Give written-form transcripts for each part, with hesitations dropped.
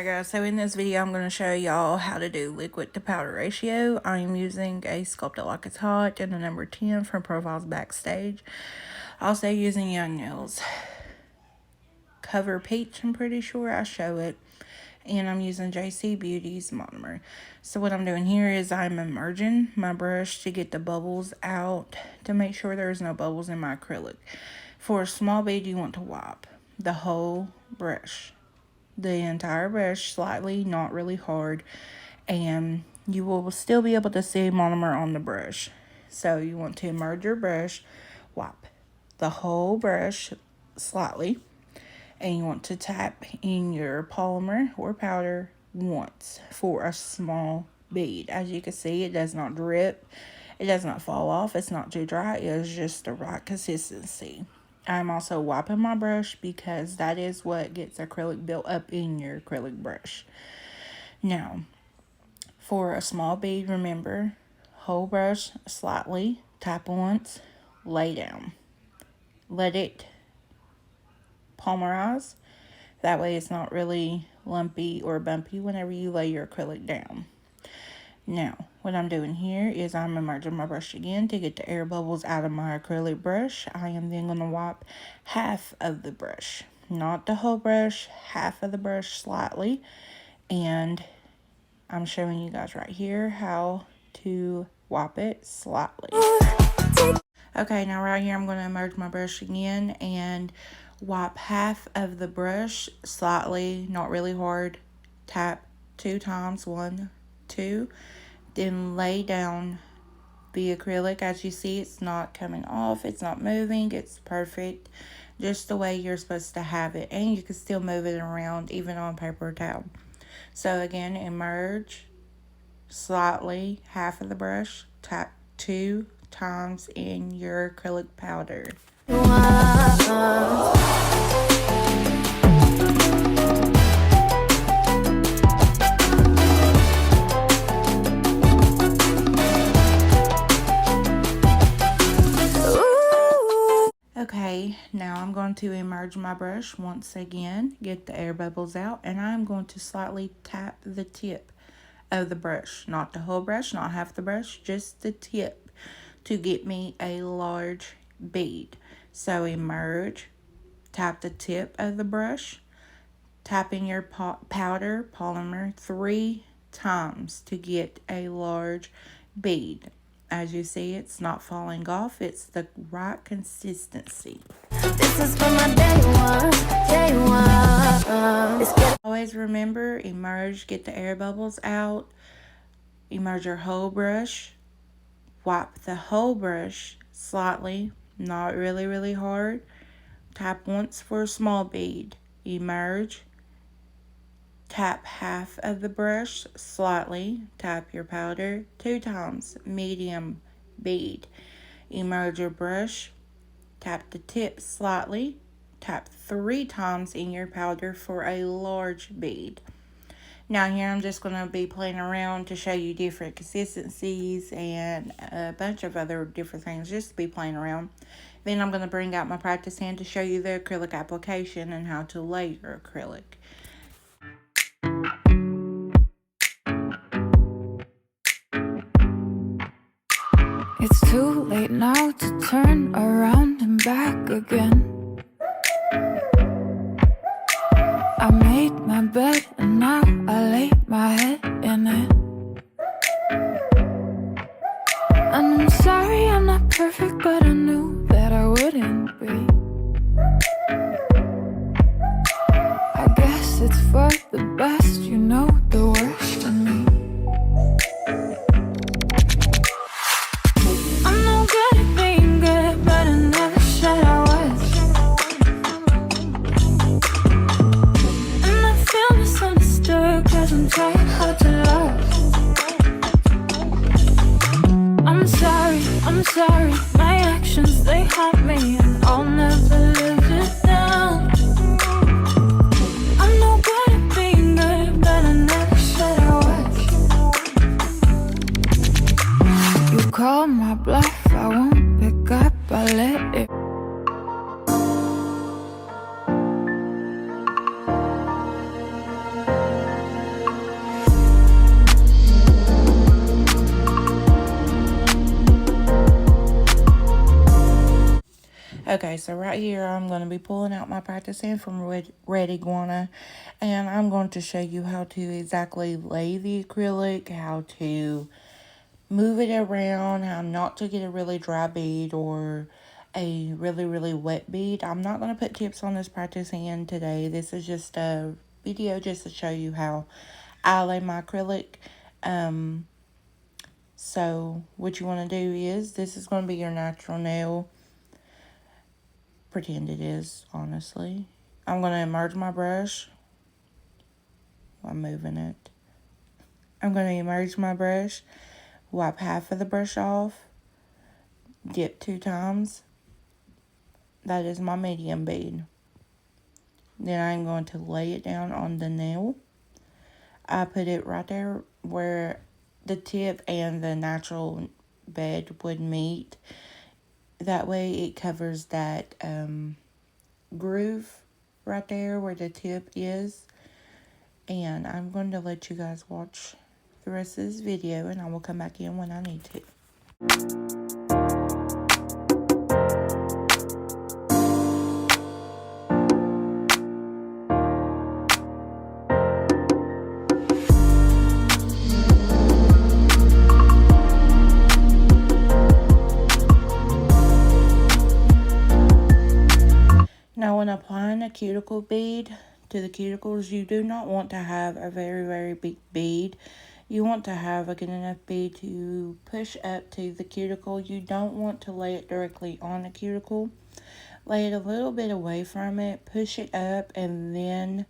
Alright guys, so in this video I'm going to show y'all how to do liquid to powder ratio. I'm using a Sculpt It Like It's Hot and a number 10 from Profiles Backstage. Also using Young Nails Cover Peach, I'm pretty sure I show it. And I'm using JC Beauty's monomer. So what I'm doing here is I'm immerging my brush to get the bubbles out, to make sure there's no bubbles in my acrylic. For a small bead, you want to wipe the whole brush, the entire brush, slightly, not really hard, and you will still be able to see monomer on the brush. So you want to immerse your brush, wipe the whole brush slightly, and you want to tap in your polymer or powder once for a small bead. As you can see, it does not drip, it does not fall off, it's not too dry, it is just the right consistency. I'm also wiping my brush because that is what gets acrylic built up in your acrylic brush. Now, for a small bead, remember, whole brush slightly, tap once, lay down. Let it polymerize. That way it's not really lumpy or bumpy whenever you lay your acrylic down. Now, what I'm doing here is I'm immersing my brush again to get the air bubbles out of my acrylic brush. I am then going to wipe half of the brush, not the whole brush, half of the brush slightly. And I'm showing you guys right here how to wipe it slightly. Okay, now right here I'm going to immerse my brush again and wipe half of the brush slightly, not really hard. Tap 2 times, 1, 2, then lay down the acrylic. As you see, it's not coming off, it's not moving, it's perfect, just the way you're supposed to have it, and you can still move it around even on paper towel. So again, immerse slightly, half of the brush, tap 2 times in your acrylic powder. Okay, now I'm going to immerse my brush once again, get the air bubbles out, and I'm going to slightly tap the tip of the brush, not the whole brush, not half the brush, just the tip, to get me a large bead. So immerse, tap the tip of the brush, tap in your powder polymer 3 times to get a large bead. As you see, it's not falling off, it's the right consistency. This is for my day one. Always remember, immerse, get the air bubbles out, immerse your whole brush, wipe the whole brush slightly, not really hard, tap once for a small bead, immerse, tap half of the brush slightly, tap your powder 2 times, medium bead, immerse your brush, tap the tip slightly, tap 3 times in your powder for a large bead. Now here I'm just going to be playing around to show you different consistencies and a bunch of other different things, just to be playing around. Then I'm going to bring out my practice hand to show you the acrylic application and how to lay your acrylic. It's too late now to turn around and back again. I made my bed and now I lay my head in it. And I'm sorry I'm not perfect, but I knew that I wouldn't be. I guess it's for the best, you know the worst in me. I'm no good at being good, but I never said I was. And I feel misunderstood, cause I'm trying hard to love. I'm sorry, my actions, they haunt me, and I'll never live it down. I'm no good at being good, but I never said I was. You call my bluff, I won't pick up, I let it. Okay, so right here I'm going to be pulling out my practice hand from Red Iguana, and I'm going to show you how to exactly lay the acrylic, how to move it around, how not to get a really dry bead or a really wet bead. I'm not going to put tips on this practice hand today. This is just a video just to show you how I lay my acrylic. So what you want to do is, this is going to be your natural nail. Pretend it is, honestly. I'm going to immerse my brush. I'm moving it. I'm going to immerse my brush, wipe half of the brush off, dip 2 times. That is my medium bead. Then I'm going to lay it down on the nail. I put it right there where the tip and the natural bed would meet. That way it covers that groove right there where the tip is. And I'm going to let you guys watch the rest of this video, and I will come back in when I need to. Now, when applying a cuticle bead to the cuticles, you do not want to have a very big bead. You want to have a good enough bead to push up to the cuticle. You don't want to lay it directly on the cuticle. Lay it a little bit away from it, push it up, and then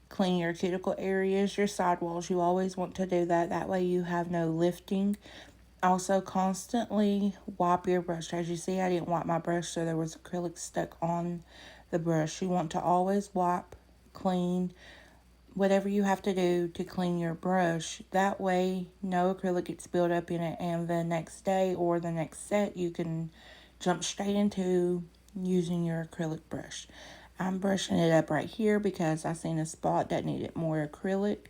clean your cuticle areas, your sidewalls. You always want to do that. That way you have no lifting. Also, constantly wipe your brush. As you see, I didn't wipe my brush, so there was acrylic stuck on the brush. You want to always wipe, clean, whatever you have to do to clean your brush. That way, no acrylic gets built up in it, and the next day or the next set, you can jump straight into using your acrylic brush. I'm brushing it up right here because I seen a spot that needed more acrylic.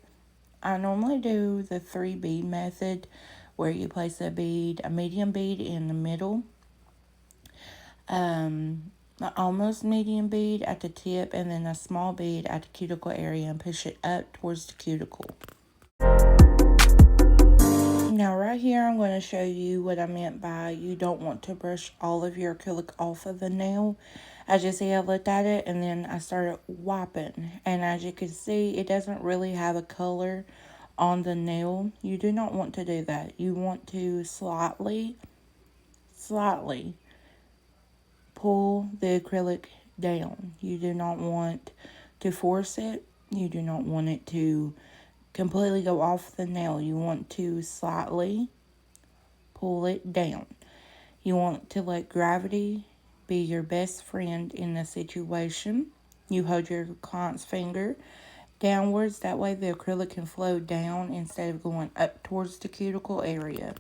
I normally do the 3 bead method, where you place a medium bead in the middle, almost medium bead at the tip, and then a small bead at the cuticle area, and push it up towards the cuticle. Now right here I'm going to show you what I meant by you don't want to brush all of your acrylic off of the nail. As you see, I looked at it and then I started wiping, and as you can see, it doesn't really have a color on the nail. You do not want to do that. You want to slightly pull the acrylic down. You do not want to force it. You do not want it to completely go off the nail. You want to slightly pull it down. You want to let gravity be your best friend in the situation. You hold your client's finger downwards. That way the acrylic can flow down instead of going up towards the cuticle area.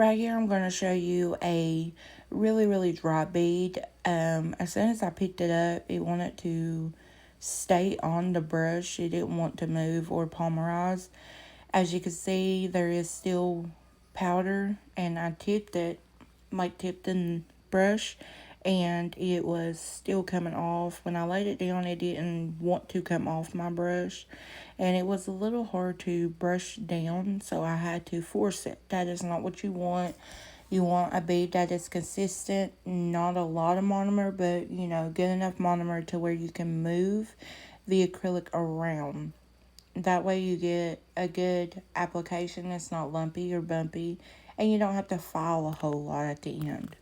right here I'm going to show you a really dry bead. As soon as I picked it up, it wanted to stay on the brush. It didn't want to move or polymerize. As you can see, there is still powder, and I tipped it, like tipped the brush, and it was still coming off. When I laid it down, it didn't want to come off my brush, and it was a little hard to brush down, so I had to force it. That is not what you want. You want a bead that is consistent, not a lot of monomer, but good enough monomer to where you can move the acrylic around. That way you get a good application that's not lumpy or bumpy, and you don't have to file a whole lot at the end.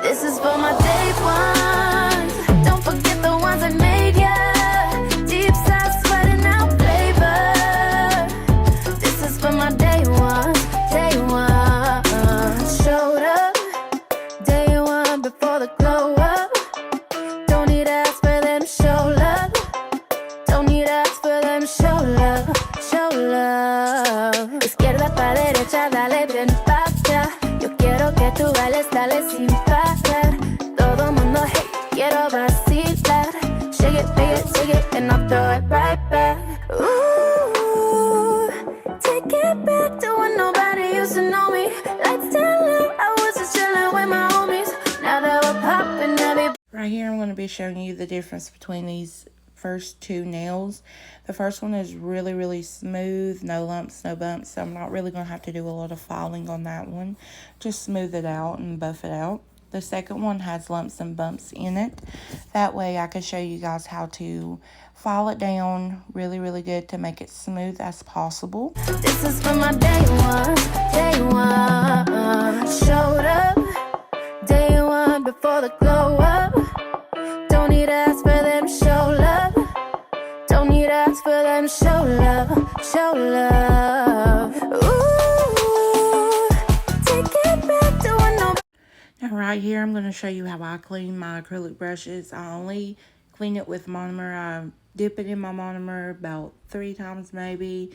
This is for my day ones. Don't forget the ones that made ya. Deep side sweating out flavor. This is for my day ones. Day one. Showed up. Day one before the glow up. Don't need to ask for them show love. Don't need to ask for them show love. Show love. Izquierda pa' derecha, dale bien pa' allá. Yo quiero que tú bailes, dale sin parar. Todo mundo, hey, quiero vacilar. Shake it, and I'll throw it right back. Ooh, take it back to when nobody used to know me. Lights down low, I was just chilling with my homies. Now that we're popping, everybody. Right here I'm going to be showing you the difference between these first two nails. The first one is really smooth, no lumps, no bumps, so I'm not really going to have to do a lot of filing on that one. Just smooth it out and buff it out. The second one has lumps and bumps in it. That way I can show you guys how to file it down really good to make it smooth as possible. This is for my day one. Showed up. Day one before the glow up. Don't need to ask for them show love. Don't need to ask for them show love. Show love. Ooh, take it back to when nobody. Now right here I'm going to show you how I clean my acrylic brushes. I only clean it with monomer. I dip it in my monomer about 3 times maybe.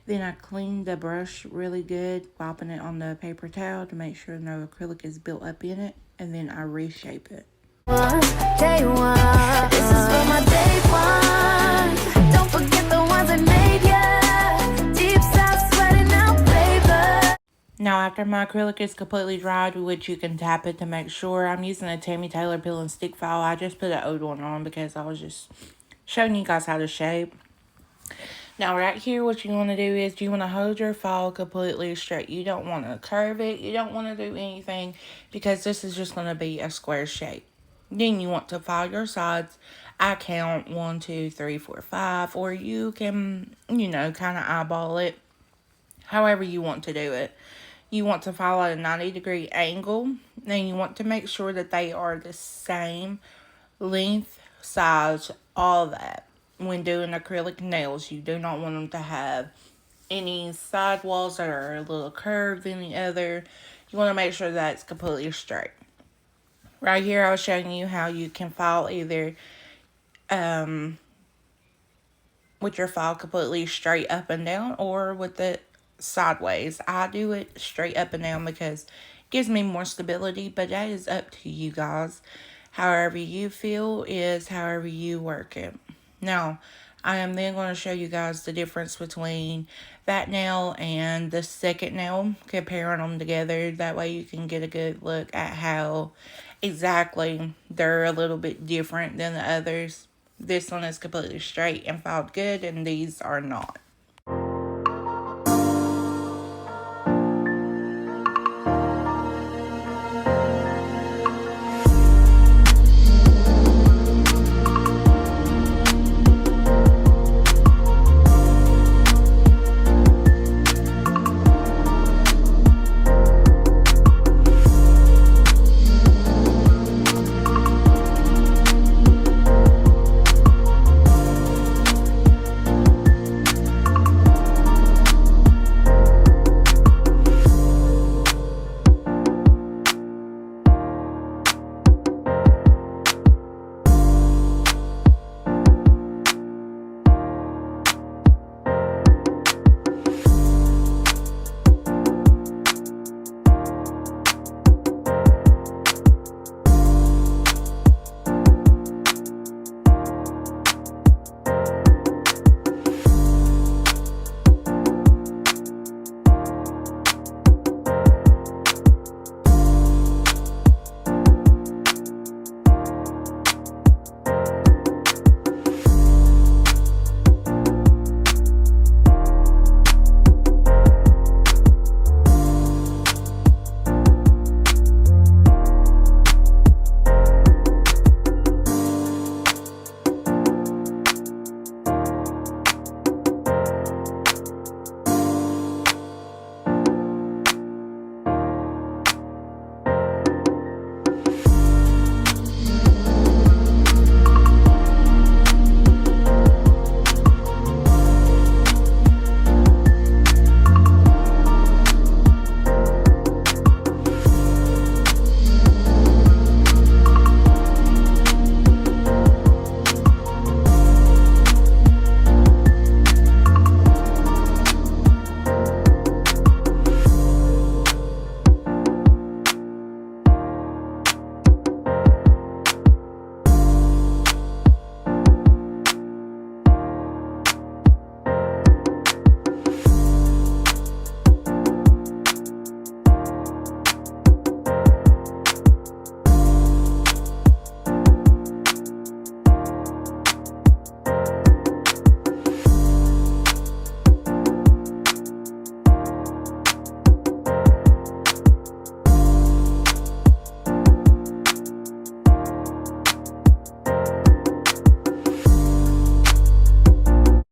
Then I clean the brush really good, wiping it on the paper towel to make sure no acrylic is built up in it. And then I reshape it. Day one. This is for my day one. Don't forget the ones that made ya. Deep south sweating out flavor. Now after my acrylic is completely dried, which you can tap it to make sure, I'm using a Tammy Taylor peel and stick file. I just put an old one on because I was just showing you guys how to shape. Now right here what you want to do is you want to hold your file completely straight. You don't want to curve it. You don't want to do anything because this is just going to be a square shape. Then you want to file your sides. I count 1, 2, 3, 4, 5, or you can, kind of eyeball it however you want to do it. You want to file at a 90-degree angle. Then you want to make sure that they are the same length, size, all that. When doing acrylic nails, you do not want them to have any side walls that are a little curved than the other. You want to make sure that it's completely straight. Right here I was showing you how you can file either with your file completely straight up and down or with it sideways. I do it straight up and down because it gives me more stability, but that is up to you guys. However you feel is however you work it. Now, I am then going to show you guys the difference between that nail and the second nail, comparing them together. That way you can get a good look at how exactly they're a little bit different than the others. This one is completely straight and filed good, and these are not.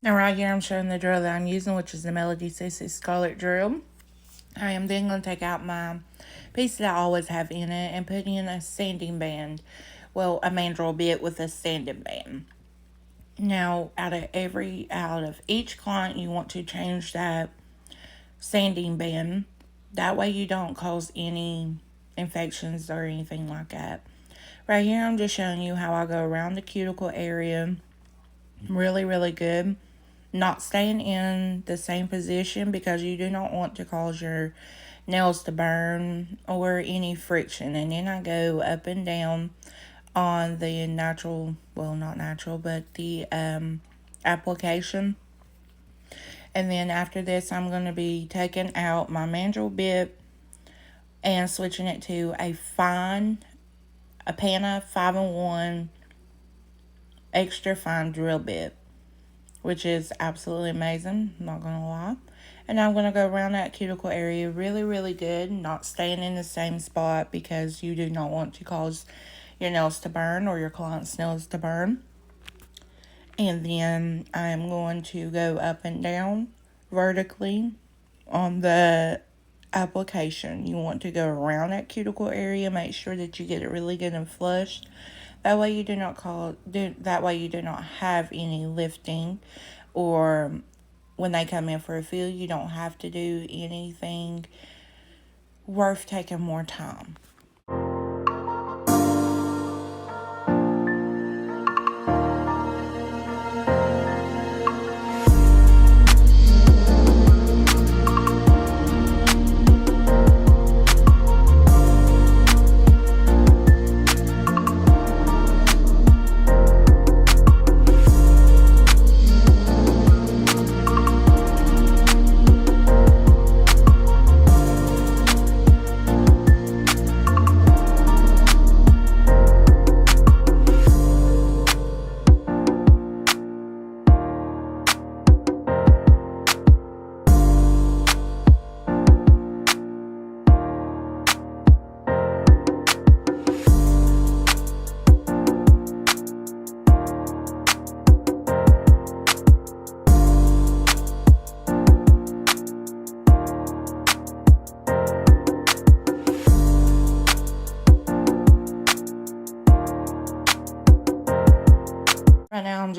Now right here I'm showing the drill that I'm using, which is the Melody 66 Scarlet drill. I am then going to take out my piece that I always have in it and put in a sanding band. Well, a mandrel bit with a sanding band. Now, out of each client, you want to change that sanding band. That way you don't cause any infections or anything like that. Right here, I'm just showing you how I go around the cuticle area. Really, really good. Not staying in the same position because you do not want to cause your nails to burn or any friction. And then I go up and down on the natural, well, not natural, but the application. And then after this, I'm going to be taking out my mandrel bit and switching it to a Pana 5-in-1 extra fine drill bit, which is absolutely amazing, I'm not going to lie. And I'm going to go around that cuticle area really, really good, not staying in the same spot because you do not want to cause your nails to burn or your client's nails to burn. And then I'm going to go up and down vertically on the application. You want to go around that cuticle area, make sure that you get it really good and flushed. That way you do not have any lifting, or when they come in for a fill, you don't have to do anything worth taking more time.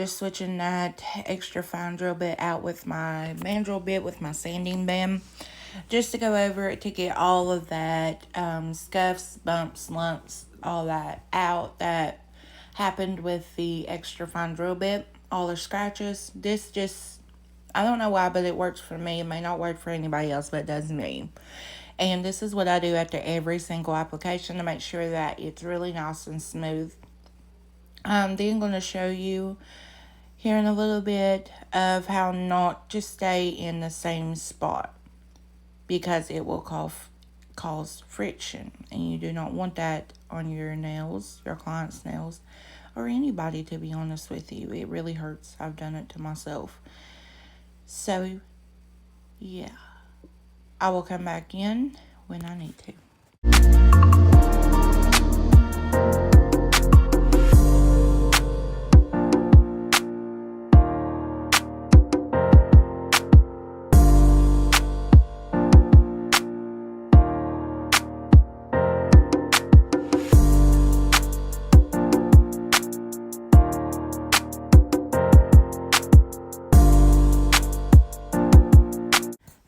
just switching that extra fine drill bit out with my mandrel bit with my sanding band, just to go over it to get all of that scuffs, bumps, lumps, all that out that happened with the extra fine drill bit, all the scratches. This just, I don't know why, but it works for me. It may not work for anybody else, but it does me. And this is what I do after every single application to make sure that it's really nice and smooth. Then I'm going to show you here in a little bit of how not to stay in the same spot, because it will cause friction, and you do not want that on your nails, your client's nails, or anybody, to be honest with you. It really hurts. I've done it to myself. So yeah, I will come back in when I need to.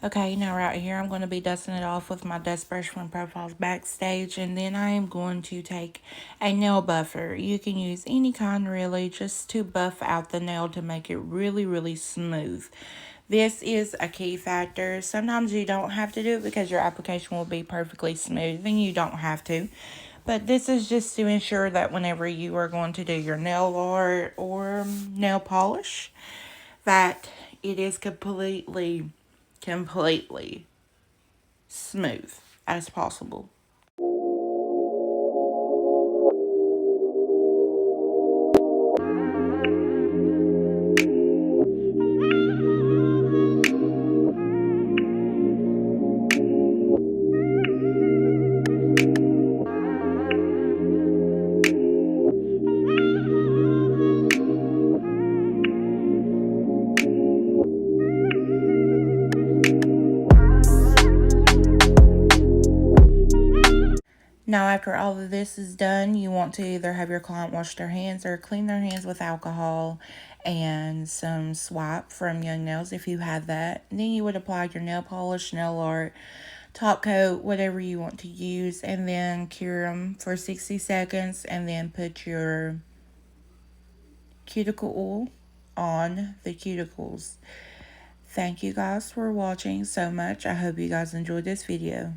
Okay, now right here, I'm going to be dusting it off with my dust brush from Profiles Backstage, and then I am going to take a nail buffer. You can use any kind, really, just to buff out the nail to make it really, really smooth. This is a key factor. Sometimes you don't have to do it because your application will be perfectly smooth, and you don't have to. But this is just to ensure that whenever you are going to do your nail art or nail polish, that it is completely smooth as possible. Now, after all of this is done, you want to either have your client wash their hands or clean their hands with alcohol and some swipe from Young Nails if you have that. And then you would apply your nail polish, nail art, top coat, whatever you want to use, and then cure them for 60 seconds, and then put your cuticle oil on the cuticles. Thank you guys for watching so much. I hope you guys enjoyed this video.